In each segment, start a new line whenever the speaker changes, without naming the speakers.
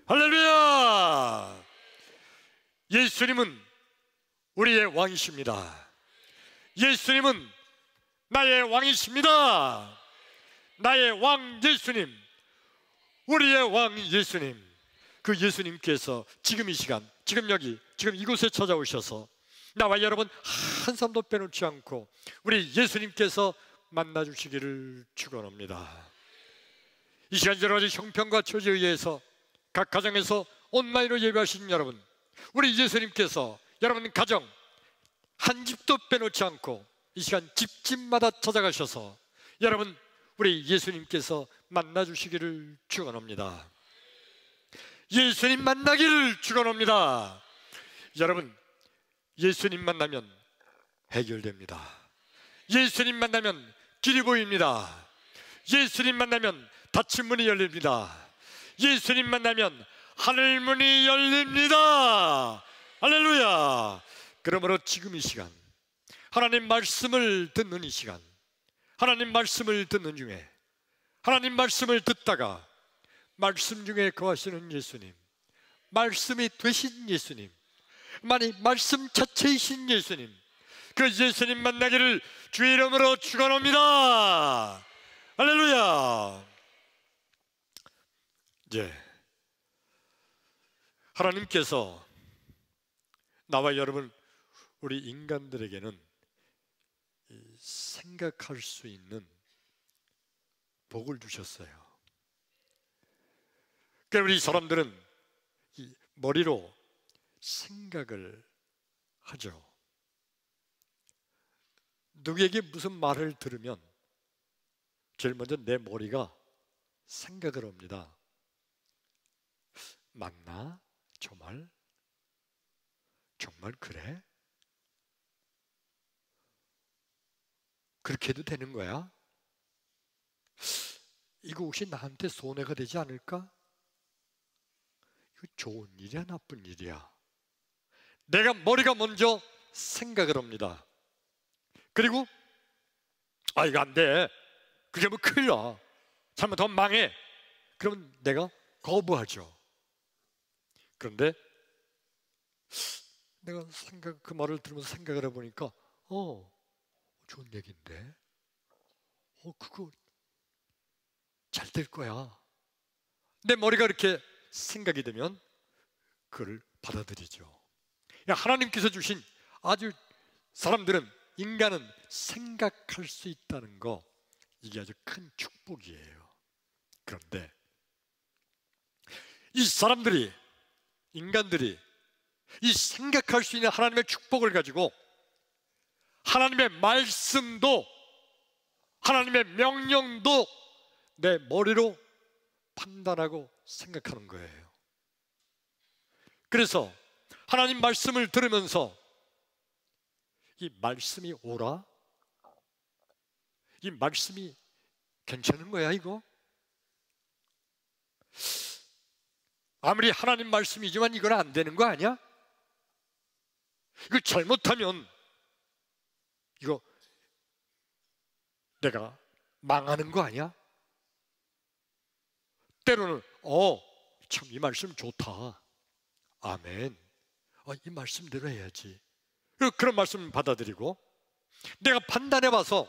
할렐루야! 예수님은 우리의 왕이십니다. 예수님은 나의 왕이십니다. 나의 왕 예수님, 우리의 왕 예수님, 그 예수님께서 지금 이 시간, 지금 여기, 지금 이곳에 찾아오셔서 나와 여러분 한 사람도 빼놓지 않고 우리 예수님께서 만나주시기를 축원합니다. 이 시간 여러 가지 형편과 처지에 의해서 각 가정에서 온라인으로 예배하신 여러분, 우리 예수님께서 여러분 가정 한 집도 빼놓지 않고 이 시간 집집마다 찾아가셔서 여러분 우리 예수님께서 만나주시기를 축원합니다. 예수님 만나기를 축원합니다. 여러분, 예수님 만나면 해결됩니다. 예수님 만나면 길이 보입니다. 예수님 만나면 닫힌 문이 열립니다. 예수님 만나면 하늘문이 열립니다. 할렐루야! 그러므로 지금 이 시간, 하나님 말씀을 듣는 이 시간, 하나님 말씀을 듣는 중에, 하나님 말씀을 듣다가 말씀 중에 거하시는 예수님, 말씀이 되신 예수님, 만일 말씀 자체이신 예수님, 그 예수님 만나기를 주의 이름으로 축원합니다. 할렐루야! 하나님께서 나와 여러분 우리 인간들에게는 생각할 수 있는 복을 주셨어요. 그러니까 우리 사람들은 이 머리로 생각을 하죠. 누구에게 무슨 말을 들으면 제일 먼저 내 머리가 생각을 합니다. 맞나? 저 말? 정말 그래? 그렇게 해도 되는 거야? 이거 혹시 나한테 손해가 되지 않을까? 이거 좋은 일이야, 나쁜 일이야? 내가 머리가 먼저 생각을 합니다. 그리고 이거 안 돼. 그게 뭐 큰일 나. 잘못하면 망해. 그러면 내가 거부하죠. 그런데 내가 그 말을 들으면서 생각을 해보니까 좋은 얘기인데 그거 잘 될 거야. 내 머리가 이렇게 생각이 되면 그걸 받아들이죠. 하나님께서 주신 아주 사람들은, 인간은 생각할 수 있다는 거, 이게 아주 큰 축복이에요. 그런데 이 사람들이, 인간들이 이 생각할 수 있는 하나님의 축복을 가지고 하나님의 말씀도, 하나님의 명령도 내 머리로 판단하고 생각하는 거예요. 그래서 하나님 말씀을 들으면서 이 말씀이 옳아? 이 말씀이 괜찮은 거야 이거? 아무리 하나님 말씀이지만 이건 안 되는 거 아니야? 이거 잘못하면 이거 내가 망하는 거 아니야? 때로는 참 이 말씀 좋다. 아멘. 이 말씀대로 해야지. 그런 말씀 받아들이고, 내가 판단해봐서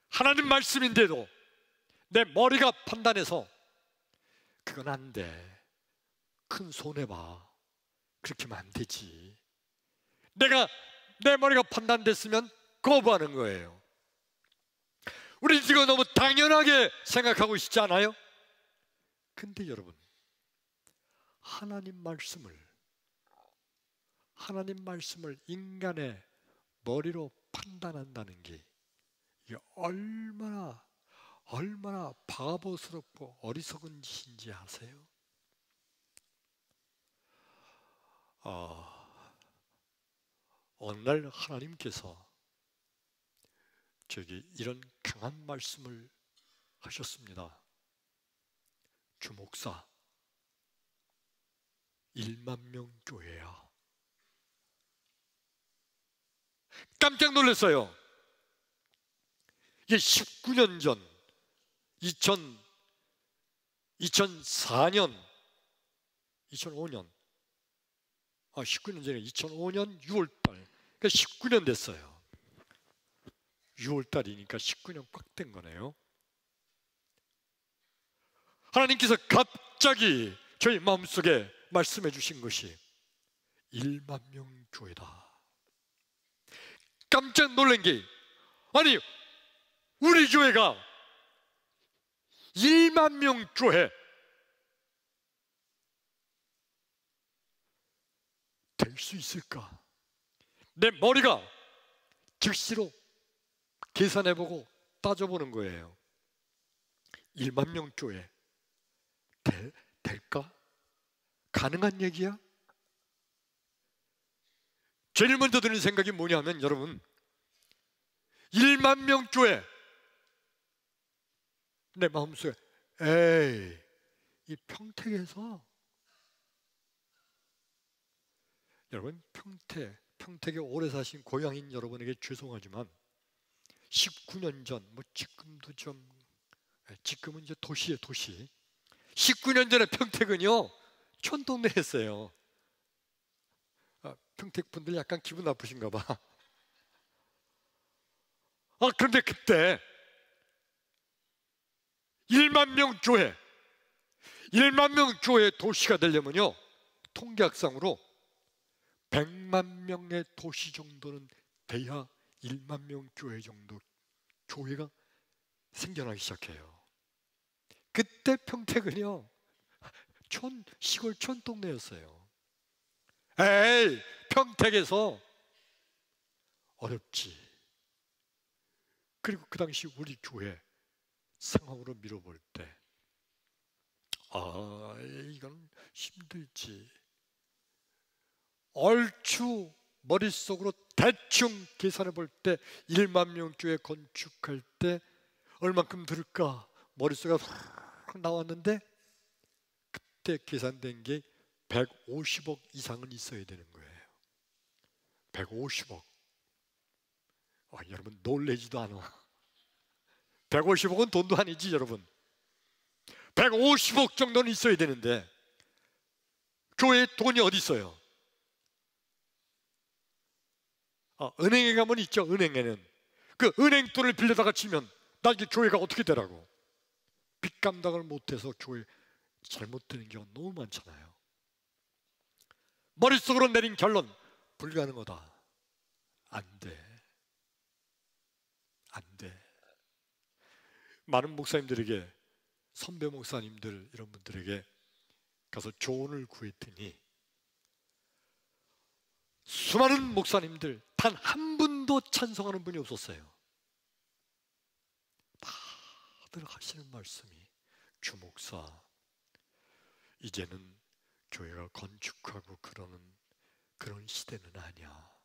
하나님 말씀인데도 내 머리가 판단해서 그건 안 돼. 큰 손해봐. 그렇게 하면 안 되지. 내 머리가 판단됐으면 거부하는 거예요. 우리 지금 너무 당연하게 생각하고 있지 않아요? 근데 여러분, 하나님 말씀을 인간의 머리로 판단한다는 게 이게 얼마나 바보스럽고 어리석은 짓인지 아세요? 어느 날 하나님께서 이런 강한 말씀을 하셨습니다. 주 목사, 1만 명 교회야. 깜짝 놀랐어요. 이게 19년 전 2004년 2005년, 19년 전에 2005년 6월달, 그러니까 19년 됐어요. 6월달이니까 19년 꽉 된 거네요. 하나님께서 갑자기 저희 마음속에 말씀해 주신 것이 1만 명 교회다. 깜짝 놀란 게, 아니 우리 교회가 1만 명 교회 될 수 있을까? 내 머리가 즉시로 계산해보고 따져보는 거예요. 1만 명 교회 될까? 가능한 얘기야? 제일 먼저 드는 생각이 뭐냐면, 여러분, 1만 명 교회, 내 마음속에 에이, 이 평택에서, 여러분, 평택에 오래 사신 고향인 여러분에게 죄송하지만 19년 전, 지금도 지금은 이제 도시예요, 도시. 19년 전에 평택은요, 촌동네였어요. 평택 분들 약간 기분 나쁘신가 봐. 그런데 그때 1만 명 교회, 1만 명 교회 도시가 되려면요, 통계학상으로 100만 명의 도시 정도는 돼야 1만 명 교회 정도 교회가 생겨나기 시작해요. 그때 평택은요, 시골 촌동네였어요. 에이, 평택에서 어렵지. 그리고 그 당시 우리 교회 상황으로 밀어볼 때, 이건 힘들지. 얼추 머릿속으로 대충 계산해 볼 때 1만 명 교회 건축할 때 얼만큼 들을까 머릿속에 확 나왔는데, 그때 계산된 게 150억 이상은 있어야 되는 거예요. 150억. 여러분 놀래지도 않아. 150억은 돈도 아니지, 여러분. 150억 정도는 있어야 되는데 교회에 돈이 어디 있어요? 은행에 가면 있죠. 은행에는 그 은행 돈을 빌려다가 치면 나중에 교회가 어떻게 되라고. 빚 감당을 못해서 교회 잘못되는 경우가 너무 많잖아요. 머릿속으로 내린 결론, 불가능하다. 안 돼. 안 돼. 많은 목사님들에게, 선배 목사님들 이런 분들에게 가서 조언을 구했더니 수많은 목사님들 단 한 분도 찬성하는 분이 없었어요. 다들 하시는 말씀이, 주목사, 이제는 교회가 건축하고 그런 시대는 아니야.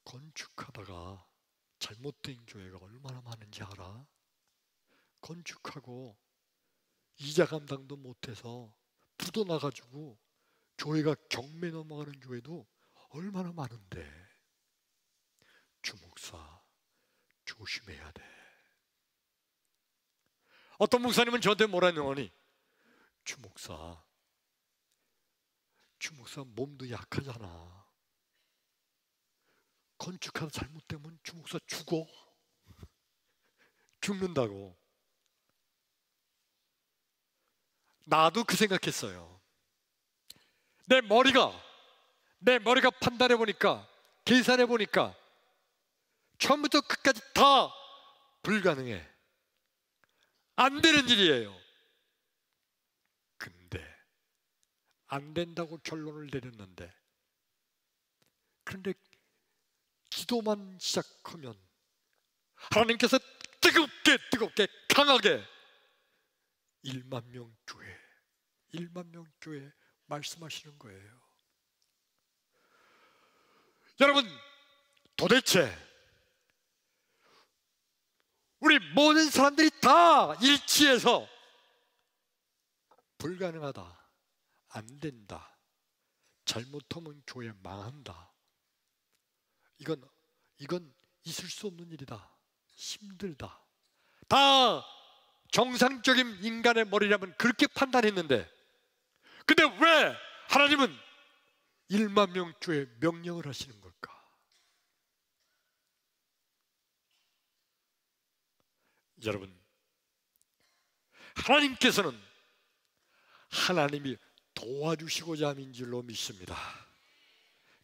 건축하다가 잘못된 교회가 얼마나 많은지 알아? 건축하고 이자 감당도 못해서 부도 나가지고 교회가 경매 넘어가는 교회도 얼마나 많은데. 주목사, 조심해야 돼. 어떤 목사님은 저한테 뭐라 했느니, 주목사 몸도 약하잖아. 건축하다 잘못되면 주목사 죽는다고. 나도 그 생각했어요. 내 머리가 판단해 보니까, 계산해 보니까 처음부터 끝까지 다 불가능해. 안 되는 일이에요. 근데 안 된다고 결론을 내렸는데, 그런데 기도만 시작하면 하나님께서 뜨겁게 강하게 1만 명 교회 말씀하시는 거예요. 여러분, 도대체 우리 모든 사람들이 다 일치해서 불가능하다, 안 된다, 잘못하면 교회 망한다, 이건 있을 수 없는 일이다, 힘들다, 다 정상적인 인간의 머리라면 그렇게 판단했는데, 근데 왜 하나님은 1만 명주의 명령을 하시는 걸까? 여러분, 하나님께서는 하나님이 도와주시고자 함인 줄로 믿습니다.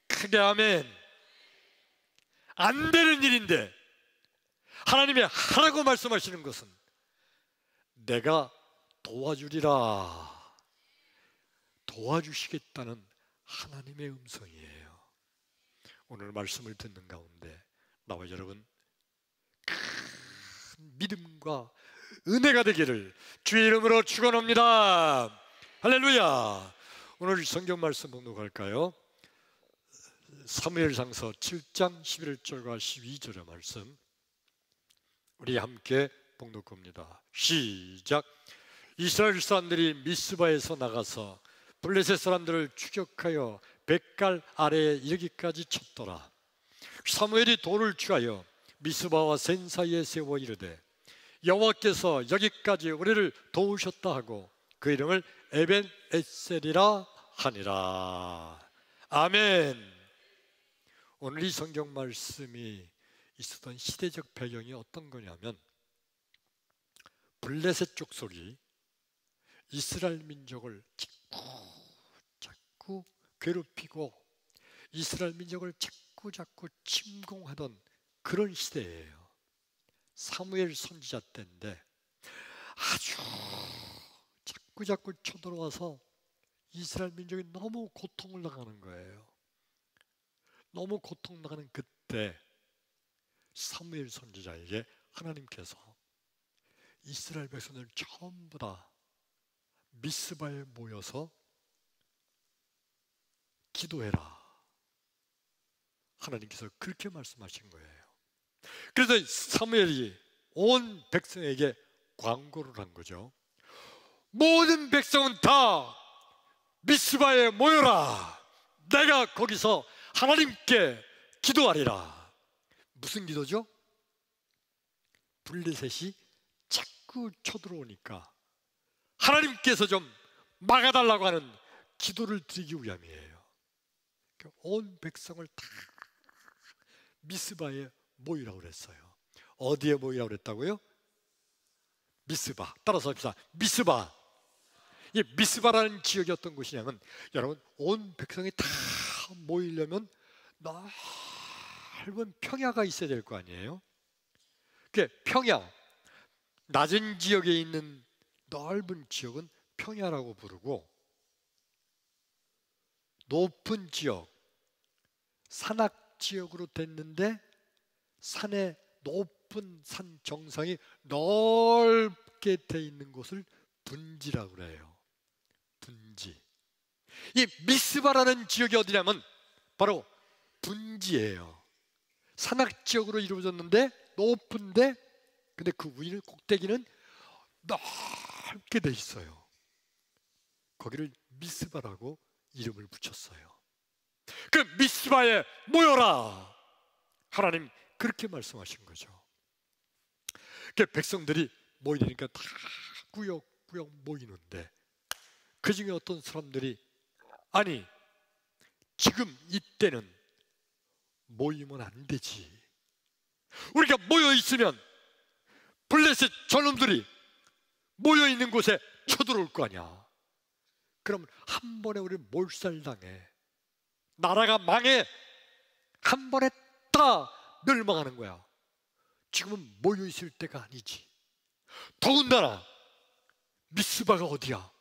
크게 아멘. 안 되는 일인데 하나님이 하라고 말씀하시는 것은 내가 도와주리라, 도와주시겠다는 하나님의 음성이에요. 오늘 말씀을 듣는 가운데 나와 여러분 큰 믿음과 은혜가 되기를 주의 이름으로 축원합니다. 할렐루야. 오늘 성경 말씀 봉독할까요? 사무엘상서 7장 11절과 12절의 말씀 우리 함께 봉독합니다. 시작. 이스라엘 사람들이 미스바에서 나가서 블레셋 사람들을 추격하여 벳갈 아래에 이르기까지 쳤더라. 사무엘이 돌을 취하여 미스바와 센 사이에 세워 이르되 여호와께서 여기까지 우리를 도우셨다 하고 그 이름을 에벤 에셀이라 하니라. 아멘. 오늘 이 성경 말씀이 있었던 시대적 배경이 어떤 거냐면 블레셋 족속이 이스라엘 민족을 자꾸 괴롭히고 이스라엘 민족을 자꾸 침공하던 그런 시대예요. 사무엘 선지자 때인데 아주 자꾸 쳐들어와서 이스라엘 민족이 너무 고통을 당하는 거예요. 너무 고통 당하는 그때 사무엘 선지자에게 하나님께서 이스라엘 백성들 전부 다 미스바에 모여서 기도해라. 하나님께서 그렇게 말씀하신 거예요. 그래서 사무엘이 온 백성에게 광고를 한 거죠. 모든 백성은 다 미스바에 모여라. 내가 거기서 하나님께 기도하리라. 무슨 기도죠? 블레셋이 자꾸 쳐들어오니까 하나님께서 좀 막아달라고 하는 기도를 드리기 위함이에요. 온 백성을 다 미스바에 모이라고 그랬어요. 어디에 모이라고 그랬다고요? 미스바. 따라서 합시다. 미스바. 이 미스바라는 지역이 어떤 곳이냐면 여러분 온 백성이 다 모이려면 넓은 평야가 있어야 될 거 아니에요? 그 평야, 낮은 지역에 있는 넓은 지역은 평야라고 부르고 높은 지역, 산악 지역으로 됐는데 산의 높은 산 정상이 넓게 돼 있는 곳을 분지라고 그래요. 분지. 이 미스바라는 지역이 어디냐면 바로 분지예요. 산악 지역으로 이루어졌는데 높은데 근데 그 위는 꼭대기는 넓게 돼 있어요. 거기를 미스바라고 이름을 붙였어요. 그 미스바에 모여라. 하나님 그렇게 말씀하신 거죠. 그 백성들이 모이니까 다 꾸역꾸역 모이는데 그 중에 어떤 사람들이 아니 지금 이때는 모이면 안 되지. 우리가 모여 있으면 블레셋 저놈들이 모여 있는 곳에 쳐들어올 거 아니야. 그럼 한 번에 우리 몰살당해. 나라가 망해. 한 번에 다 멸망하는 거야. 지금은 모여 있을 때가 아니지. 더군다나 미스바가 어디야?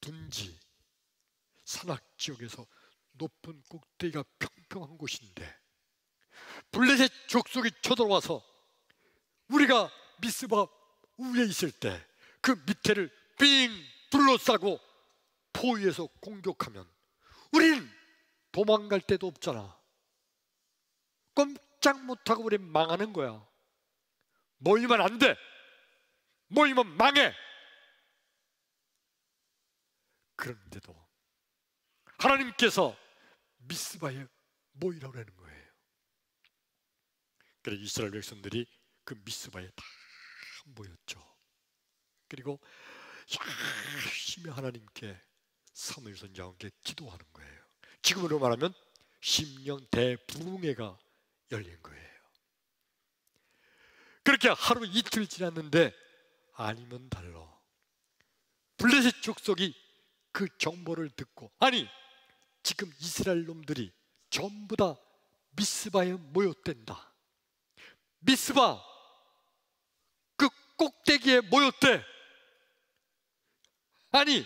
분지 산악 지역에서 높은 꼭대기가 평평한 곳인데 블레셋 족속이 쳐들어와서 우리가 미스바 위에 있을 때 그 밑에를 삥 둘러싸고 포위해서 공격하면 우리는 도망갈 데도 없잖아. 꼼짝 못하고 우리 망하는 거야. 모이면 안 돼. 모이면 망해. 그런데도 하나님께서 미스바에 모이라고 하는 거예요. 그래서 이스라엘 백성들이 그 미스바에 다 모였죠. 그리고 열심히 하나님께 사무엘 선지자와 함께 기도하는 거예요. 지금으로 말하면 심령 대부흥회가 열린 거예요. 그렇게 하루 이틀 지났는데 아니면 달라. 블레셋 족속이 그 정보를 듣고, 아니 지금 이스라엘 놈들이 전부 다 미스바에 모였댄다. 미스바 그 꼭대기에 모였대. 아니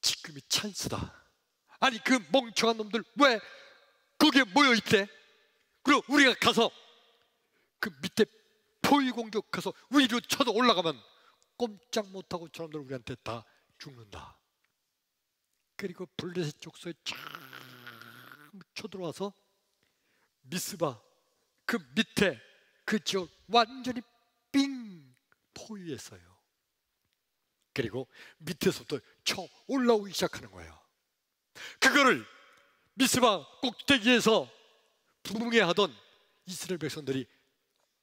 지금이 찬스다. 아니 그 멍청한 놈들 왜 거기에 모여있대? 그리고 우리가 가서 그 밑에 포위 공격해서 위로 쳐서 올라가면 꼼짝 못하고 저놈들 우리한테 다 죽는다. 그리고 블레셋 족속에 쫙 쳐들어와서 미스바 그 밑에 그 지역 완전히 삥 포위했어요. 그리고 밑에서부터 쳐 올라오기 시작하는 거예요. 그거를 미스바 꼭대기에서 부흥회하던 이스라엘 백성들이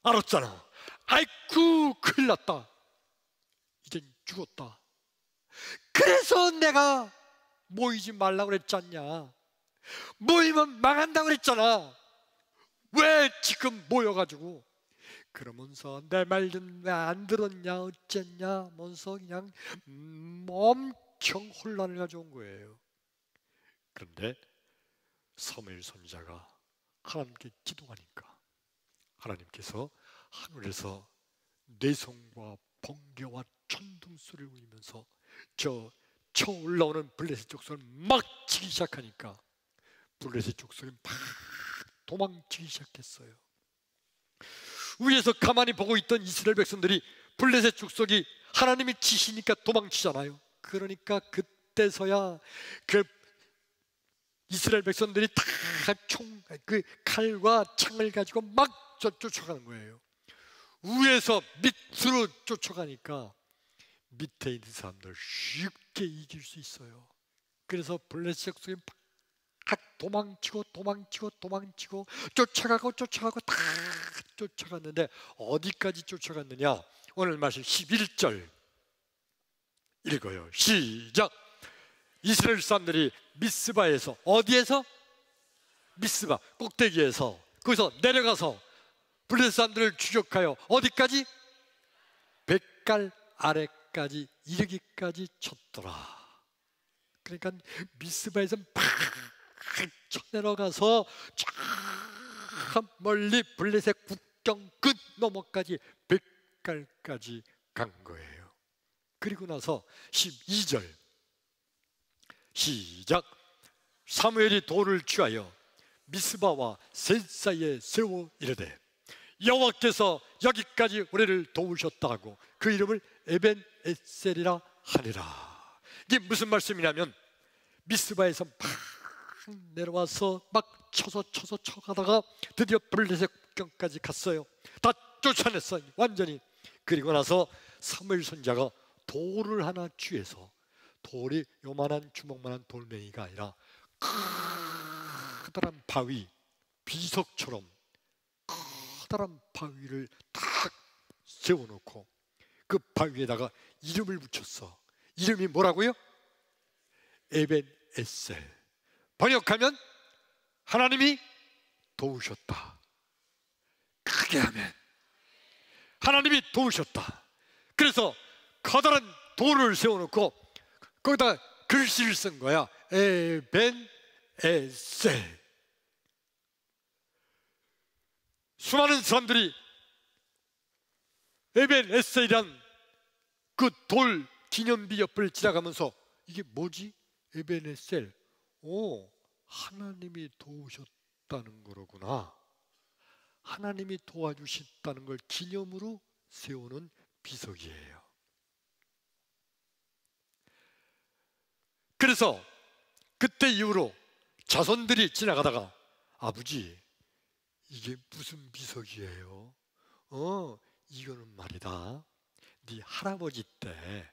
알았잖아. 아이쿠 큰일 났다. 이젠 죽었다. 그래서 내가 모이지 말라고 그랬잖냐. 모이면 망한다고 그랬잖아. 왜 지금 모여가지고 그러면서 내 말 좀 왜 안 들었냐 어쨌냐 하면서 그냥 엄청 혼란을 가져온 거예요. 그런데 사무엘 선지자가 하나님께 기도하니까 하나님께서 하늘에서 뇌성과 번개와 천둥 소리를 울리면서 쳐 올라오는 블레셋 족속을 막 치기 시작하니까 블레셋 족속이 막 도망치기 시작했어요. 위에서 가만히 보고 있던 이스라엘 백성들이 블레셋 족속이 하나님이 치시니까 도망치잖아요. 그러니까 그때서야 그 이스라엘 백성들이 다 그 칼과 창을 가지고 막 쫓아가는 거예요. 위에서 밑으로 쫓아가니까 밑에 있는 사람들 쉽게 이길 수 있어요. 그래서 블레셋 족속이 막 도망치고 쫓아가고 다 쫓아갔는데 어디까지 쫓아갔느냐? 오늘 말씀 11절 읽어요. 시작. 이스라엘 사람들이 미스바에서, 어디에서? 미스바 꼭대기에서, 거기서 내려가서 블레셋 사람들을 추격하여 어디까지? 백갈 아래까지 이르기까지 쳤더라. 그러니까 미스바에서 팍 쳐내려가서 쫙 멀리 블레셋 국경 끝 너머까지 백갈까지 간 거예요. 그리고 나서 12절 시작. 사무엘이 돌을 취하여 미스바와 셋 사이에 세워 이르되 여호와께서 여기까지 우리를 도우셨다 하고 그 이름을 에벤 에셀이라 하니라. 이게 무슨 말씀이냐면 미스바에서 막 내려와서 막 쳐가다가 드디어 블레셋 국경까지 갔어요. 다 쫓아냈어요 완전히. 그리고 나서 사무엘 선지자가 돌을 하나 취해서, 돌이 요만한 주먹만한 돌멩이가 아니라 커다란 바위, 비석처럼 커다란 바위를 딱 세워놓고 그 바위에다가 이름을 붙였어. 이름이 뭐라고요? 에벤 에셀. 번역하면 하나님이 도우셨다. 크게 하면 하나님이 도우셨다. 그래서 커다란 돌을 세워놓고 거기다 글씨를 쓴 거야. 에벤 에셀. 수많은 사람들이 에벤 에셀이란 그 돌 기념비 옆을 지나가면서 이게 뭐지? 에벤 에셀. 오, 하나님이 도우셨다는 거로구나. 하나님이 도와주셨다는 걸 기념으로 세우는 비석이에요. 그래서 그때 이후로 자손들이 지나가다가 아버지 이게 무슨 비석이에요? 이거는 말이다, 네 할아버지 때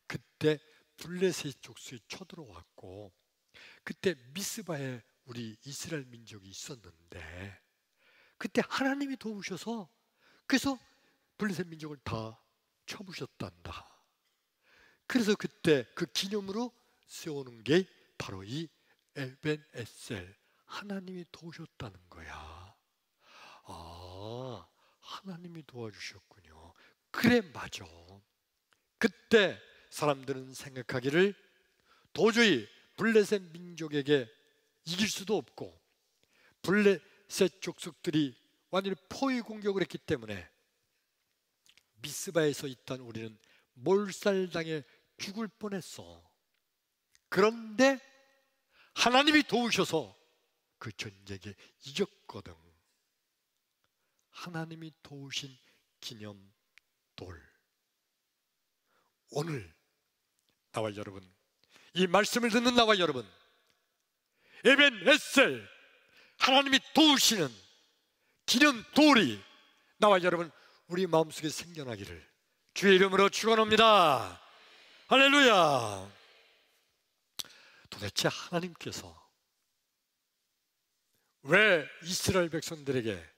그때 블레셋 족속이 쳐들어왔고 그때 미스바에 우리 이스라엘 민족이 있었는데 그때 하나님이 도우셔서 그래서 블레셋 민족을 다 쳐부셨단다. 그래서 그때 그 기념으로 세우는 게 바로 이 에벤에셀, 하나님이 도우셨다는 거야. 아, 하나님이 도와주셨군요. 그래, 맞아. 그때 사람들은 생각하기를 도저히 블레셋 민족에게 이길 수도 없고 블레셋 족속들이 완전히 포위 공격을 했기 때문에 미스바에서 있던 우리는 몰살당해 죽을 뻔했어. 그런데 하나님이 도우셔서 그 전쟁에 이겼거든. 하나님이 도우신 기념돌. 오늘 나와 여러분, 이 말씀을 듣는 나와 여러분, 에벤에셀, 하나님이 도우시는 기념돌이 나와 여러분 우리 마음속에 생겨나기를 주의 이름으로 축원합니다. 할렐루야. 도대체 하나님께서 왜 이스라엘 백성들에게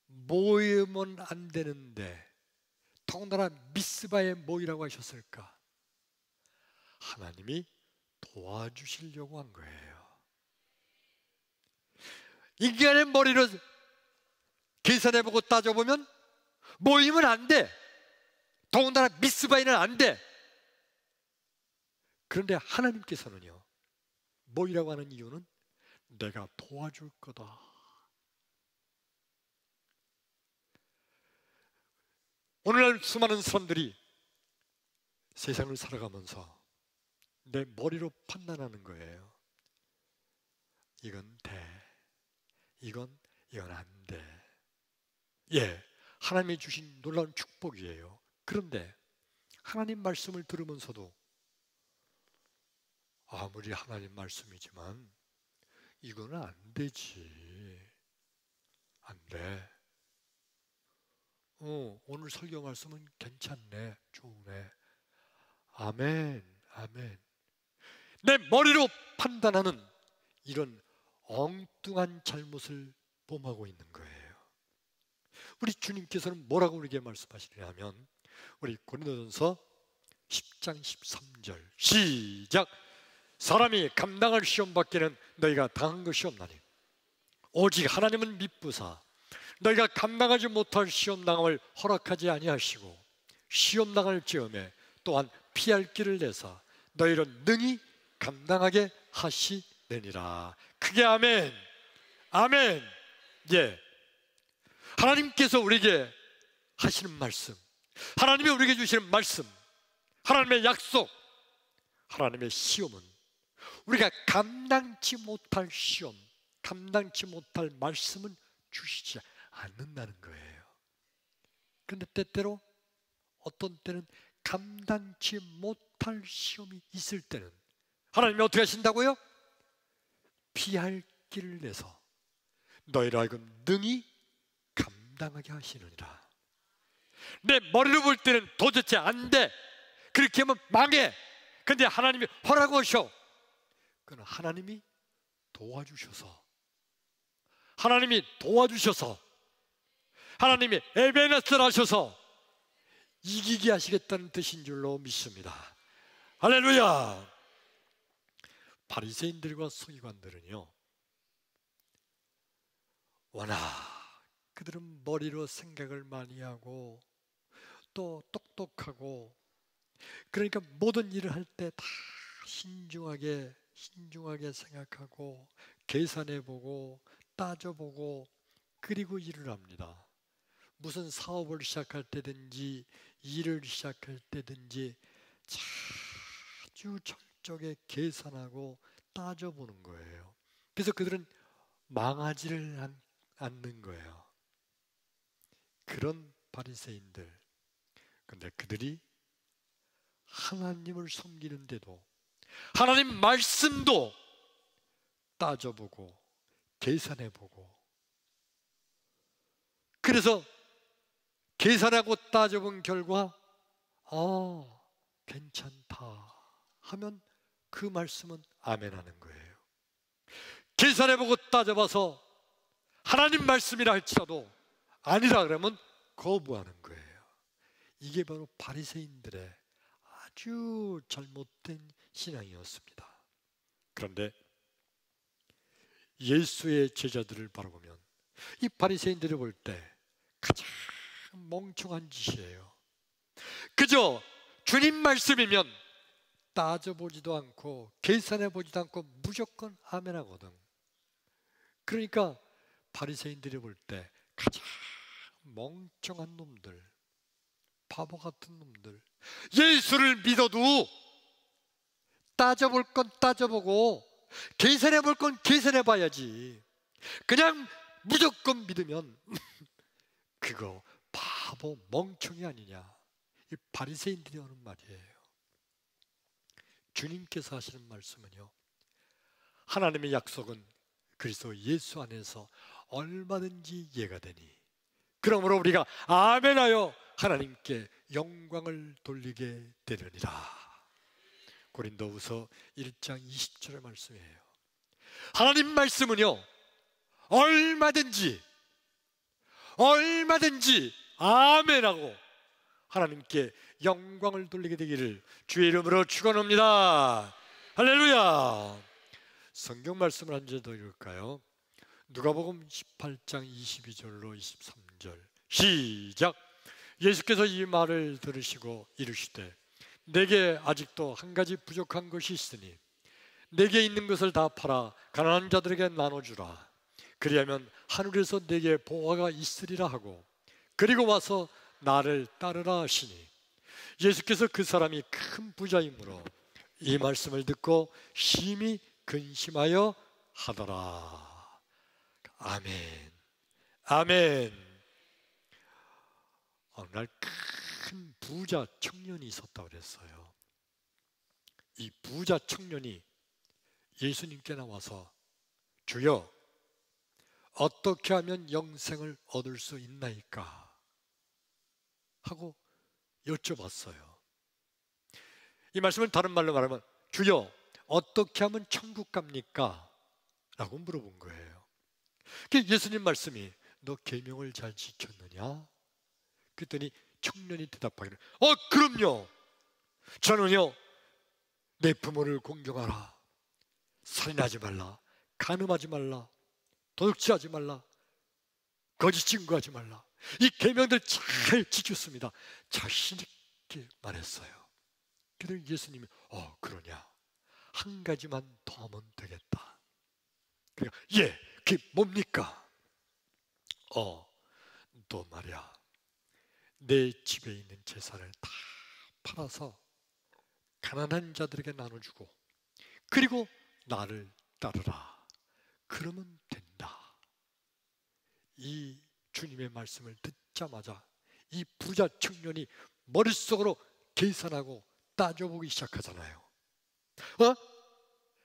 모이면 안 되는데 더군다나 미스바에 모이라고 하셨을까? 하나님이 도와주시려고 한 거예요. 인간의 머리로 계산해보고 따져보면 모이면 안 돼. 더군다나 미스바에는 안 돼. 그런데 하나님께서는요, 모이라고 하는 이유는 내가 도와줄 거다. 오늘날 수많은 사람들이 세상을 살아가면서 내 머리로 판단하는 거예요. 이건 돼. 이건 안 돼. 예, 하나님이 주신 놀라운 축복이에요. 그런데 하나님 말씀을 들으면서도 아무리 하나님 말씀이지만 이거는 안 되지. 안 돼. 오늘 설교 말씀은 괜찮네. 좋으네. 아멘, 아멘. 내 머리로 판단하는 이런 엉뚱한 잘못을 범하고 있는 거예요. 우리 주님께서는 뭐라고 우리에게 말씀하시냐면 우리 고린도전서 10장 13절 시작. 사람이 감당할 시험 밖에는 너희가 당한 것이 없나니 오직 하나님은 미쁘사 너희가 감당하지 못할 시험 당함을 허락하지 아니하시고 시험 당할 즈음에 또한 피할 길을 내사 너희를 능히 감당하게 하시느니라. 크게 아멘. 아멘. 예. 하나님께서 우리에게 하시는 말씀, 하나님이 우리에게 주시는 말씀, 하나님의 약속, 하나님의 시험은 우리가 감당치 못할 시험, 감당치 못할 말씀은 주시지 않는다는 거예요. 그런데 때때로 어떤 때는 감당치 못할 시험이 있을 때는 하나님이 어떻게 하신다고요? 피할 길을 내서 너희를 하여금 능히 감당하게 하시느니라. 내 머리로 볼 때는 도대체 안 돼. 그렇게 하면 망해. 근데 하나님이 허락하셔. 그건 하나님이 도와주셔서, 하나님이 도와주셔서, 하나님이 에베네스를 하셔서 이기게 하시겠다는 뜻인 줄로 믿습니다. 할렐루야. 바리새인들과 서기관들은요, 워낙 그들은 머리로 생각을 많이 하고 또 똑똑하고, 그러니까 모든 일을 할 때 다 신중하게 생각하고 계산해보고 따져보고 그리고 일을 합니다. 무슨 사업을 시작할 때든지 일을 시작할 때든지 아주 철저하게 계산하고 따져보는 거예요. 그래서 그들은 망하지를 않는 거예요. 그런 바리새인들. 그런데 그들이 하나님을 섬기는데도 하나님 말씀도 따져보고 계산해보고, 그래서 계산하고 따져본 결과 괜찮다 하면 그 말씀은 아멘 하는 거예요. 계산해보고 따져봐서 하나님 말씀이라 할지라도 아니라 그러면 거부하는 거예요. 이게 바로 바리새인들의 아주 잘못된 신앙이었습니다. 그런데 예수의 제자들을 바라보면 이 바리새인들이 볼 때 가장 멍청한 짓이에요. 그저 주님 말씀이면 따져보지도 않고 계산해보지도 않고 무조건 아멘하거든. 그러니까 바리새인들이 볼 때 가장 멍청한 놈들, 바보 같은 놈들, 예수를 믿어도 따져볼 건 따져보고 계산해볼 건 계산해봐야지. 그냥 무조건 믿으면 그거 바보 멍청이 아니냐. 이 바리새인들이 하는 말이에요. 주님께서 하시는 말씀은요, 하나님의 약속은 그리스도 예수 안에서 얼마든지 이해가 되니 그러므로 우리가 아멘하여 하나님께 영광을 돌리게 되려니라. 고린도후서 1장 20절의 말씀이에요. 하나님 말씀은요, 얼마든지 아멘하고 하나님께 영광을 돌리게 되기를 주의 이름으로 축원합니다. 할렐루야. 성경 말씀을 한 절 더 읽을까요? 누가복음 18장 22절로 23절 시작. 예수께서 이 말을 들으시고 이르시되 내게 아직도 한 가지 부족한 것이 있으니 내게 있는 것을 다 팔아 가난한 자들에게 나눠주라. 그리하면 하늘에서 내게 보화가 있으리라 하고 그리고 와서 나를 따르라 하시니 예수께서 그 사람이 큰 부자이므로 이 말씀을 듣고 심히 근심하여 하더라. 아멘. 아멘. 어느 날 큰 부자 청년이 있었다고 그랬어요. 이 부자 청년이 예수님께 나와서 주여 어떻게 하면 영생을 얻을 수 있나이까 하고 여쭤봤어요. 이 말씀을 다른 말로 말하면 주여 어떻게 하면 천국 갑니까? 라고 물어본 거예요. 예수님 말씀이 너 계명을 잘 지켰느냐? 그랬더니 청년이 대답하기를 그럼요. 저는요 내 부모를 공경하라, 살인하지 말라, 간음하지 말라, 도둑질하지 말라, 거짓 증거하지 말라, 이 계명들 잘 지켰습니다. 자신 있게 말했어요. 그래서 예수님이 그러냐, 한 가지만 더 하면 되겠다. 그러니까 예, 그게 뭡니까? 너 말이야 내 집에 있는 재산을 다 팔아서 가난한 자들에게 나눠주고 그리고 나를 따르라. 그러면 된다. 이 주님의 말씀을 듣자마자 이 부자 청년이 머릿속으로 계산하고 따져보기 시작하잖아요.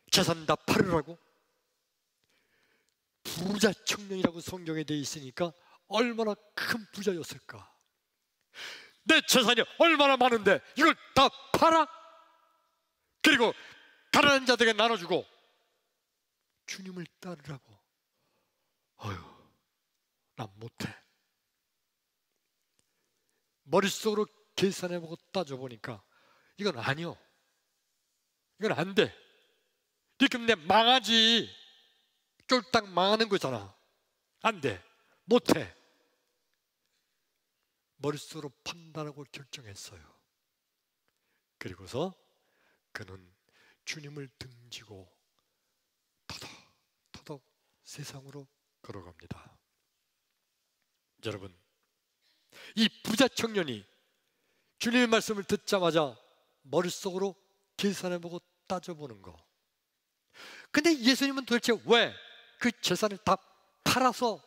재산 다 팔으라고? 부자 청년이라고 성경에 되어 있으니까 얼마나 큰 부자였을까? 내 재산이 얼마나 많은데 이걸 다 팔아? 그리고 가난한 자들에게 나눠주고 주님을 따르라고? 난 못해. 머릿속으로 계산해보고 따져보니까 이건 아니요, 이건 안 돼. 이렇게 하면 내 망하지. 쫄딱 망하는 거잖아. 안 돼, 못해. 머릿속으로 판단하고 결정했어요. 그리고서 그는 주님을 등지고 터덕 세상으로 걸어갑니다. 여러분, 이 부자 청년이 주님의 말씀을 듣자마자 머릿속으로 계산해보고 따져보는 거. 근데 예수님은 도대체 왜 그 재산을 다 팔아서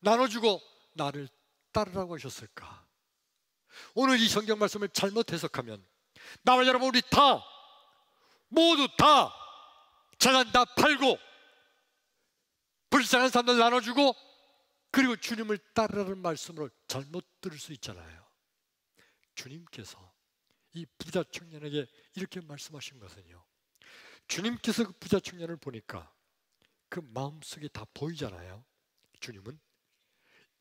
나눠주고 나를 따르라고 하셨을까? 오늘 이 성경 말씀을 잘못 해석하면 나와 여러분 우리 다 모두 다 재산 다 팔고 불쌍한 사람들 나눠주고 그리고 주님을 따르라는 말씀으로 잘못 들을 수 있잖아요. 주님께서 이 부자 청년에게 이렇게 말씀하신 것은요, 주님께서 그 부자 청년을 보니까 그 마음속에 다 보이잖아요. 주님은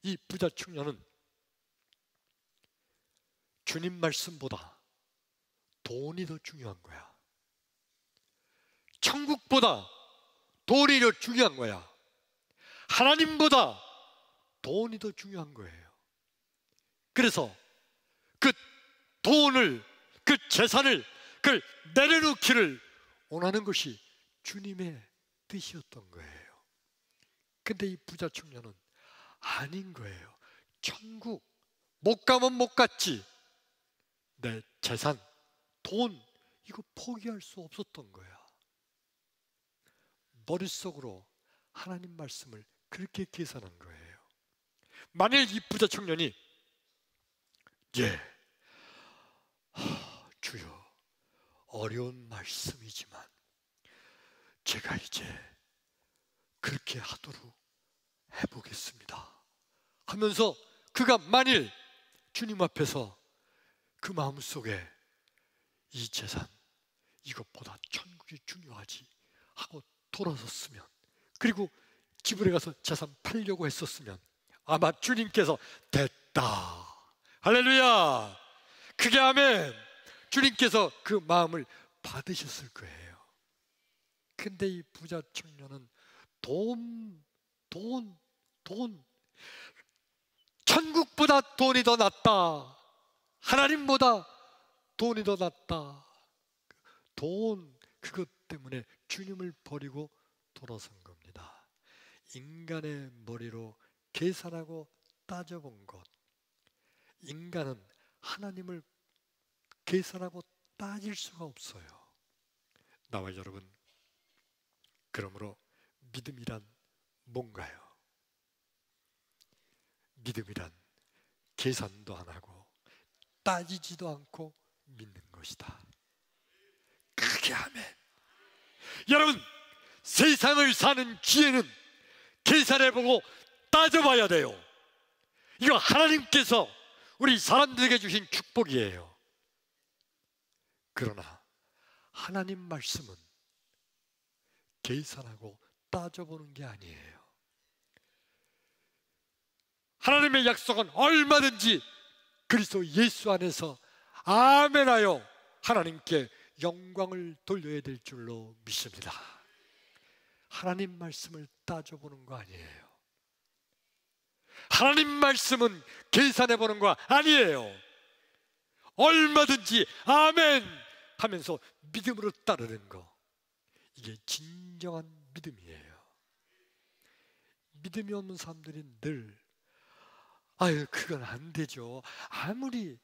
이 부자 청년은 주님 말씀보다 돈이 더 중요한 거야. 천국보다 돈이 더 중요한 거야. 하나님보다 돈이 더 중요한 거예요. 그래서 그 돈을, 그 재산을, 그걸 내려놓기를 원하는 것이 주님의 뜻이었던 거예요. 근데 이 부자 청년은 아닌 거예요. 천국 못 가면 못 갔지, 내 재산, 돈, 이거 포기할 수 없었던 거야. 머릿속으로 하나님 말씀을 그렇게 계산한 거예요. 만일 이 부자 청년이 주여, 어려운 말씀이지만 제가 이제 그렇게 하도록 해보겠습니다 하면서 그가 만일 주님 앞에서 그 마음속에 이 재산, 이것보다 천국이 중요하지 하고 돌아섰으면, 그리고 집에 가서 재산 팔려고 했었으면 아마 주님께서 됐다, 할렐루야, 크게 아멘, 주님께서 그 마음을 받으셨을 거예요. 근데 이 부자 청년은 돈, 천국보다 돈이 더 낫다, 하나님보다 돈이 더 낫다, 돈, 그것 때문에 주님을 버리고 돌아선 겁니다. 인간의 머리로 계산하고 따져본 것, 인간은 하나님을 계산하고 따질 수가 없어요. 나와 여러분, 그러므로 믿음이란 뭔가요? 믿음이란 계산도 안 하고 따지지도 않고 믿는 것이다. 크게 아멘. 여러분, 세상을 사는 기회는 계산해보고 따져봐야 돼요. 이거 하나님께서 우리 사람들에게 주신 축복이에요. 그러나 하나님 말씀은 계산하고 따져보는 게 아니에요. 하나님의 약속은 얼마든지 그리스도 예수 안에서 아멘하여 하나님께 영광을 돌려야 될 줄로 믿습니다. 하나님 말씀을 따져보는 거 아니에요. 하나님 말씀은 계산해보는 거 아니에요. 얼마든지 아멘 하면서 믿음으로 따르는 거, 이게 진정한 믿음이에요. 믿음이 없는 사람들이 늘 그건 안 되죠, 아무리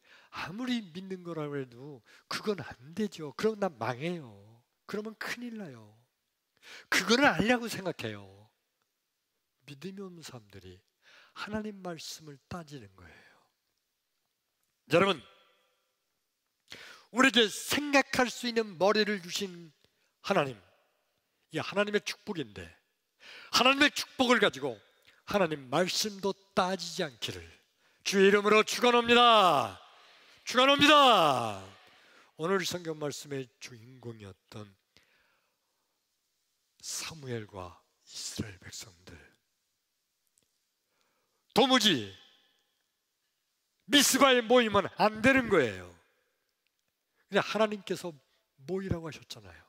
믿는 거라고 해도 그건 안 되죠, 그럼 난 망해요, 그러면 큰일 나요, 그거는 아니라고 생각해요. 믿음이 없는 사람들이 하나님 말씀을 따지는 거예요. 여러분, 우리에게 생각할 수 있는 머리를 주신 하나님, 이 하나님의 축복인데, 하나님의 축복을 가지고 하나님 말씀도 따지지 않기를 주의 이름으로 축원합니다. 축원합니다. 오늘 성경 말씀의 주인공이었던 사무엘과 이스라엘 백성들, 도무지 미스바에 모이면 안 되는 거예요. 그냥 하나님께서 모이라고 하셨잖아요.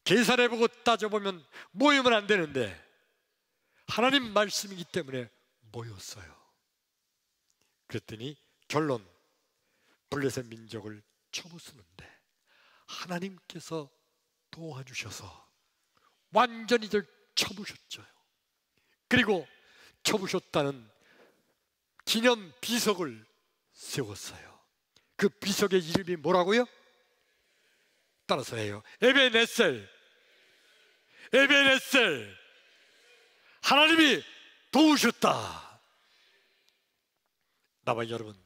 계산해보고 따져보면 모이면 안 되는데 하나님 말씀이기 때문에 모였어요. 그랬더니 결론, 블레셋 민족을 쳐부수는데 하나님께서 도와주셔서 완전히들 쳐부셨죠. 그리고 쳐부셨다는 기념 비석을 세웠어요. 그 비석의 이름이 뭐라고요? 따라서 해요. 에벤에셀. 에벤에셀. 하나님이 도우셨다. 나와 여러분,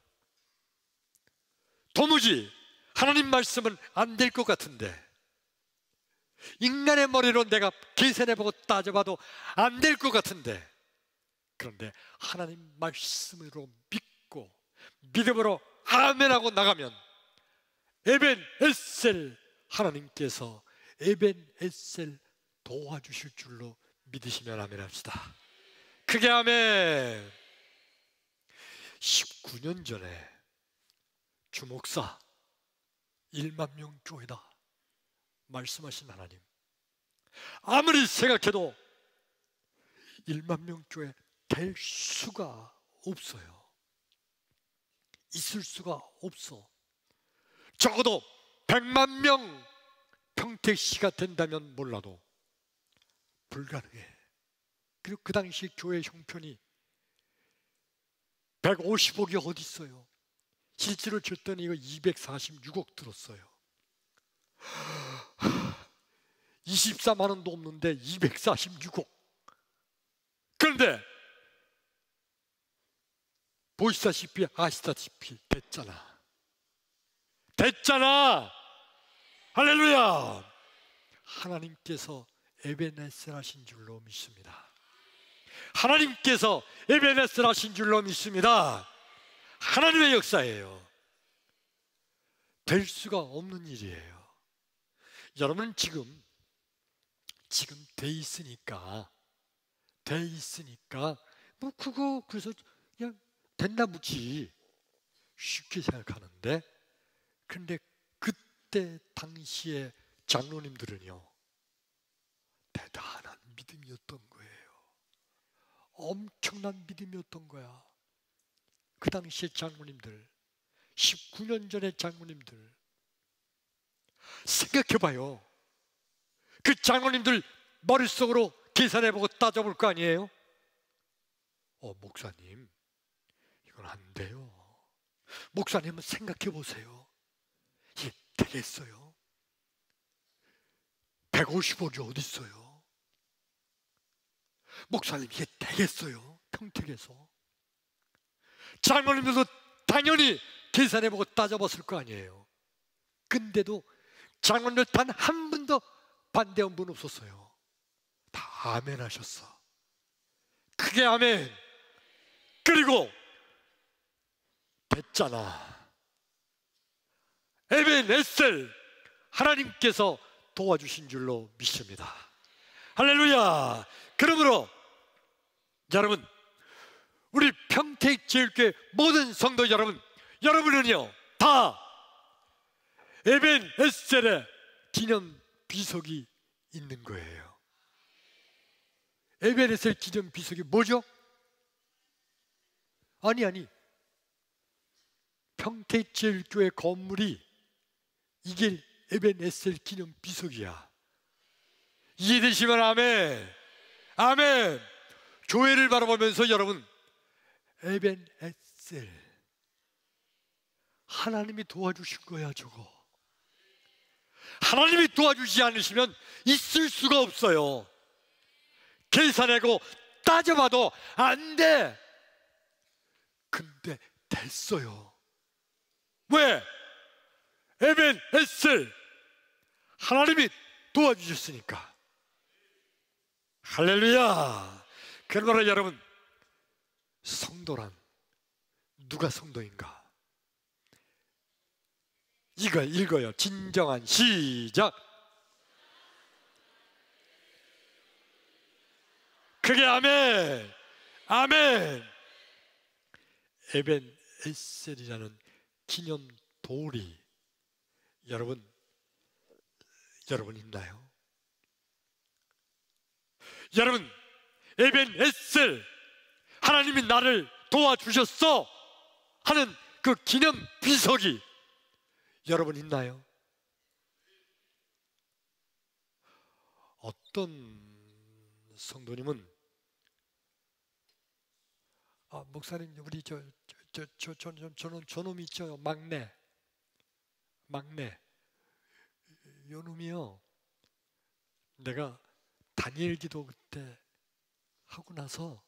도무지 하나님 말씀은 안 될 것 같은데, 인간의 머리로 내가 계산해보고 따져봐도 안 될 것 같은데, 그런데 하나님 말씀으로 믿고 믿음으로 아멘하고 나가면 에벤에셀, 하나님께서 에벤에셀 도와주실 줄로 믿으시면 아멘 합시다. 크게 아멘. 19년 전에 주목사 1만 명 교회다 말씀하신 하나님, 아무리 생각해도 1만 명 교회 될 수가 없어요. 있을 수가 없어. 적어도 100만 명 평택시가 된다면 몰라도 불가능해. 그리고 그 당시 교회 형편이 150억이 어디 있어요? 실제로 줬더니 이거 246억 들었어요. 24만 원도 없는데 246억. 그런데 보시다시피 아시다시피 됐잖아. 됐잖아. 할렐루야. 하나님께서 에베네셀 하신 줄로 믿습니다. 하나님께서 에베네셀 하신 줄로 믿습니다. 하나님의 역사예요. 될 수가 없는 일이에요. 여러분 지금 돼 있으니까 뭐 그거 그래서 그냥 됐나 보지 쉽게 생각하는데, 근데 그때 당시에 장로님들은요 대단한 믿음이었던 거예요. 엄청난 믿음이었던 거야. 그 당시에 장로님들, 19년 전의 장로님들 생각해봐요. 그 장로님들 머릿속으로 계산해보고 따져볼 거 아니에요? 목사님 이건 안 돼요. 목사님은 생각해보세요. 이게 되겠어요? 150억이 어디 있어요? 목사님 이게 되겠어요? 평택에서. 장로님들도 당연히 계산해보고 따져봤을 거 아니에요. 근데도 장로님들 단 한 분도 반대한 분 없었어요. 다 아멘 하셨어. 크게 아멘. 그리고 됐잖아. 에벤에셀 하나님께서 도와주신 줄로 믿습니다. 할렐루야. 그러므로 여러분, 우리 평택제일교회 모든 성도 여러분, 여러분은요 다 에벤에셀의 기념 비석이 있는 거예요. 에벤에셀 기념 비석이 뭐죠? 아니 평택제일교회 건물이 이게 에벤에셀 기념 비석이야. 이해되시면 아멘. 아멘. 교회를 바라보면서 여러분, 에벤에셀 하나님이 도와주신 거야. 저거 하나님이 도와주지 않으시면 있을 수가 없어요. 계산하고 따져봐도 안 돼. 근데 됐어요. 왜? 에벤에셀 하나님이 도와주셨으니까. 할렐루야. 그러므로 여러분, 성도란 누가 성도인가? 이거 읽어요. 진정한 시작. 크게 아멘. 아멘. 에벤에셀이라는 기념 돌이 여러분 있나요? 여러분, 에벤에셀 하나님이 나를 도와주셨어 하는 그 기념 비석이 여러분 있나요? 어떤 성도님은 목사님 우리 저놈 있죠. 막내 요놈이요, 내가 다니엘 기도 그때 하고 나서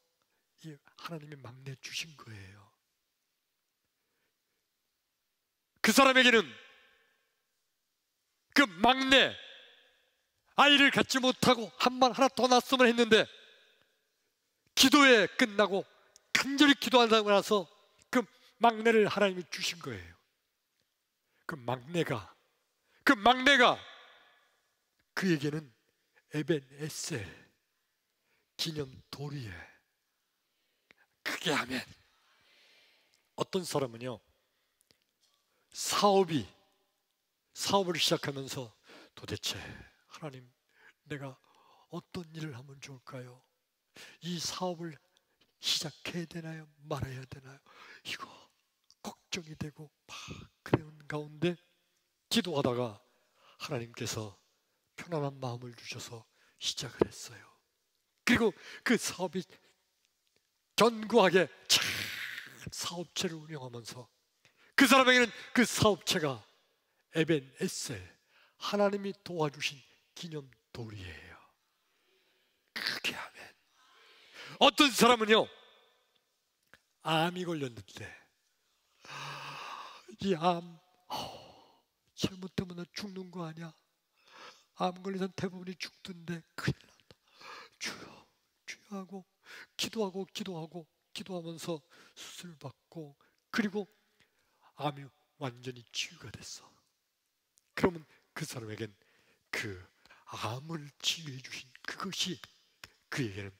이 하나님이 막내 주신 거예요. 그 사람에게는 그 막내 아이를 갖지 못하고 한 번 하나 더 낳았으면 했는데, 기도회 끝나고 간절히 기도하고 나서 그 막내를 하나님이 주신 거예요. 그 막내가 그에게는 에벤에셀 기념 돌이에. 크게 하면 어떤 사람은요, 사업이 사업을 시작하면서 도대체 하나님, 내가 어떤 일을 하면 좋을까요? 이 사업을 시작해야 되나요? 말아야 되나요? 이거 걱정이 되고 막 그런 가운데 기도하다가 하나님께서 편안한 마음을 주셔서 시작을 했어요. 그리고 그 사업이 견고하게 잘 사업체를 운영하면서 그 사람에게는 그 사업체가 에벤에셀, 하나님이 도와주신 기념돌이에요. 그게 아멘. 어떤 사람은요, 암이 걸렸는데 이 암, 잘못되면 나 죽는 거 아니야? 암 걸린 사람 대부분이 죽던데 큰일 났다. 주여, 주여 하고 기도하면서 수술 받고, 그리고 암이 완전히 치유가 됐어. 그러면 그 사람에겐 그 암을 치유해 주신 그것이 그에게는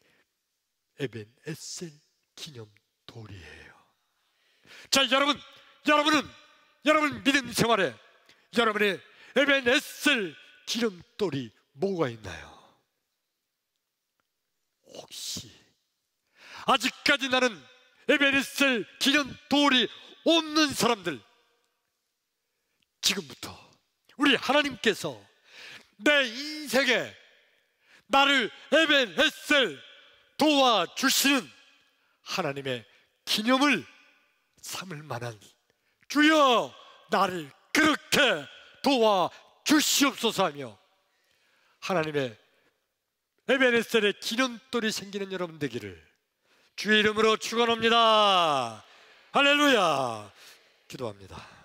에벤에셀 기념돌이에요. 자, 여러분 믿음 생활에 여러분의 에벤에셀 기념돌이 뭐가 있나요? 혹시 아직까지 나는 에벤에셀 기념돌이 없는 사람들, 지금부터 우리 하나님께서 내 인생에 나를 에벤에셀 도와주시는 하나님의 기념을 삼을 만한, 주여 나를 그렇게 도와주시옵소서 하며 하나님의 에벤에셀의 기념돌이 생기는 여러분 되기를 주의 이름으로 축원합니다. 할렐루야. 기도합니다.